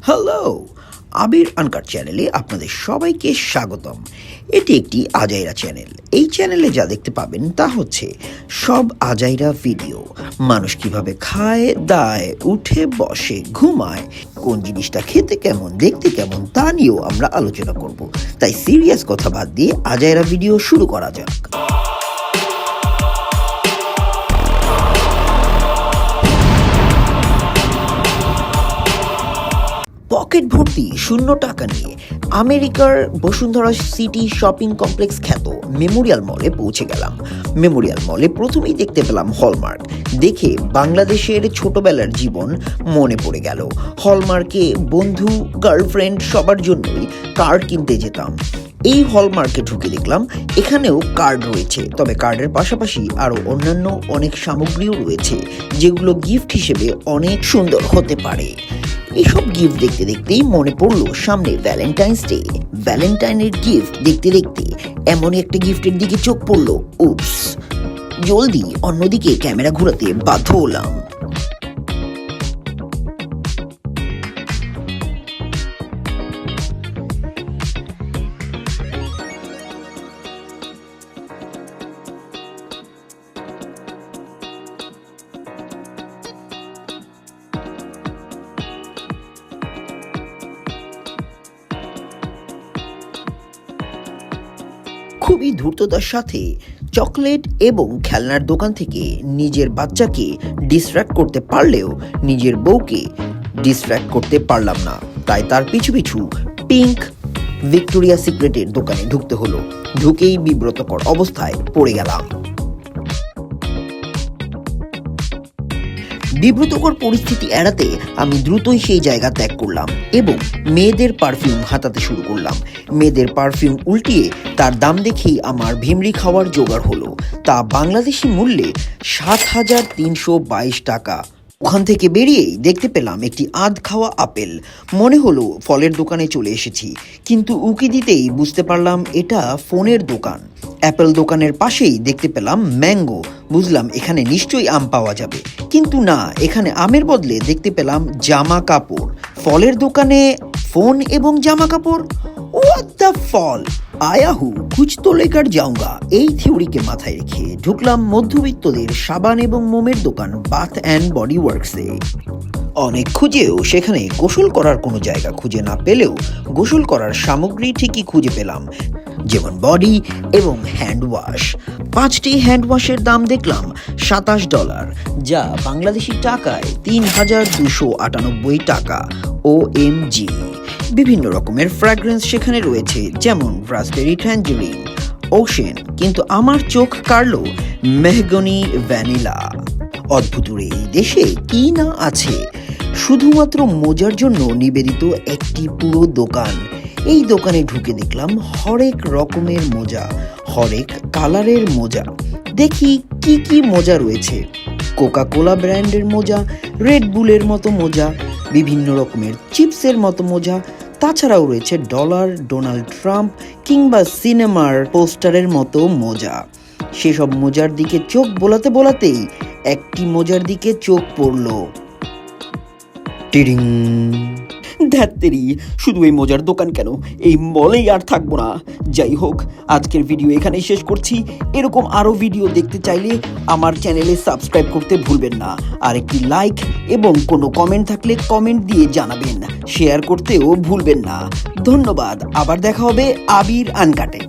Hello, আবির uncut চ্যানেলে আপনাদের সবাইকে স্বাগতম। এটি একটি আজাইরা চ্যানেল। এই চ্যানেলে যা দেখতে পাবেন তা হচ্ছে সব আজাইরা ভিডিও। মানুষ কিভাবে খায়, দায়, উঠে, বসে, ঘুমায়, কোন জিনিসটা খেতে কেমন, দেখতে কেমন তা নিয়েও আমরা আলোচনা করব। তাই সিরিয়াস কথা বাদ দিয়ে আজাইরা ভিডিও শুরু করা যাক। পকেট ভর্তি শূন্য টাকা নিয়ে আমেরিকার বসুন্ধরা সিটি শপিং কমপ্লেক্স খ্যাত মেমোরিয়াল মলে পৌঁছে গেলাম। মেমোরিয়াল মলে প্রথমেই দেখতে পেলাম হলমার্ক। দেখে বাংলাদেশের ছোটবেলার জীবন মনে পড়ে গেল। হলমার্কে বন্ধু, গার্লফ্রেন্ড সবার জন্যই কার্ড কিনতে যেতাম। এই হলমার্কে ঢুকে দেখলাম এখানেও কার্ড রয়েছে, তবে কার্ডের পাশাপাশি আরও অন্যান্য অনেক সামগ্রীও রয়েছে যেগুলো গিফট হিসেবে অনেক সুন্দর হতে পারে। এইসব গিফট দেখতে দেখতেই মনে পড়লো সামনে ভ্যালেন্টাইন্স ডে। ভ্যালেন্টাইনের গিফট দেখতে দেখতে এমনই একটা গিফটের দিকে চোখ পড়লো। উপস, জলদি অন্যদিকে ক্যামেরা ঘোরাতে বাধ্য হলাম। খুবই ধূর্ততার সাথে চকলেট এবং খেলনার দোকান থেকে নিজের বাচ্চাকে ডিস্ট্র্যাক্ট করতে পারলেও নিজের বউকে ডিস্ট্র্যাক্ট করতে পারলাম না। তাই তার পিছু পিছু পিঙ্ক ভিক্টোরিয়া সিক্রেটের দোকানে ঢুকতে হলো। ঢুকেই বিব্রতকর অবস্থায় পড়ে গেলাম। বিব্রতকর পরিস্থিতি এড়াতে আমি দ্রুতই সেই জায়গা ত্যাগ করলাম এবং মেয়েদের পারফিউম হাতাতে শুরু করলাম। মেয়েদের পারফিউম উল্টিয়ে তার দাম দেখেই আমার ভিমরি খাওয়ার জোগাড় হলো। তা বাংলাদেশি মূল্যে ৭,৩২২ টাকা। ওখান থেকে বেরিয়েই দেখতে পেলাম একটি আধ খাওয়া আপেল। মনে হলো ফলের দোকানে চলে এসেছি, কিন্তু উকি দিতেই বুঝতে পারলাম এটা ফোনের দোকান। অ্যাপেল দোকানের পাশেই দেখতে পেলাম ম্যাঙ্গো। বুঝলাম এখানে নিশ্চয়ই আম পাওয়া যাবে, কিন্তু না, এখানে আমের বদলে দেখতে পেলাম জামা কাপড়। ফলের দোকানে ফোন এবং জামা কাপড়, হোয়াট দ্য ফল, আয়া হু কুছ তো লেকার যাউঙ্গা। এই থিওরিকে মাথায় রেখে ঢুকলাম মধ্যবিত্তদের সাবান এবং মোমের দোকান বাথ অ্যান্ড বডি ওয়ার্কসে। অনেক খুঁজেও সেখানে গোসল করার কোনো জায়গা খুঁজে না পেলেও গোসল করার সামগ্রী ঠিকই খুঁজে পেলাম, যেমন বডি এবং হ্যান্ড ওয়াশ। 5টি হ্যান্ড ওয়াশের দাম দেখলাম $27, যা বাংলাদেশি টাকায় ৩,২৯৮ টাকা। OMG! বিভিন্ন রকমের ফ্র্যাগ্রেন্স সেখানে রয়েছে, যেমন রাসবেরি ট্যাঞ্জারিন, ওশেন, কিন্তু আমার চোখ কাড়লো মেহগনি ভ্যানিলা। অদ্ভুত এই দেশে কি না আছে। শুধুমাত্র মোজার জন্য নিবেদিত একটি পুরো দোকান। এই দোকানে ঢুকে দেখলাম হরেক রকমের মোজা, হরেক কালারের মোজা। দেখি কি কি মোজা রয়েছে। কোকা কোলা ব্র্যান্ডের মোজা, রেড বুলের মতো মোজা, বিভিন্ন রকমের চিপসের মতো মোজা, তাছাড়াও রয়েছে ডলার, ডোনাল্ড ট্রাম্প কিংবা সিনেমার পোস্টারের মতো মোজা। সেসব মোজার দিকে চোখ বোলাতে বোলাতেই একটি মোজার দিকে চোখ পড়ল। টিডিং! ধ্যাত্তেরি, শুধু এই মোজার দোকান কেন, এই মলেই আর থাকবো না। যাই হোক, আজকের ভিডিও এখানেই শেষ করছি। এরকম আরও ভিডিও দেখতে চাইলে আমার চ্যানেলে সাবস্ক্রাইব করতে ভুলবেন না। আর একটি লাইক এবং কোনো কমেন্ট থাকলে কমেন্ট দিয়ে জানাবেন। শেয়ার করতেও ভুলবেন না। ধন্যবাদ। আবার দেখা হবে আবির আনকাটে।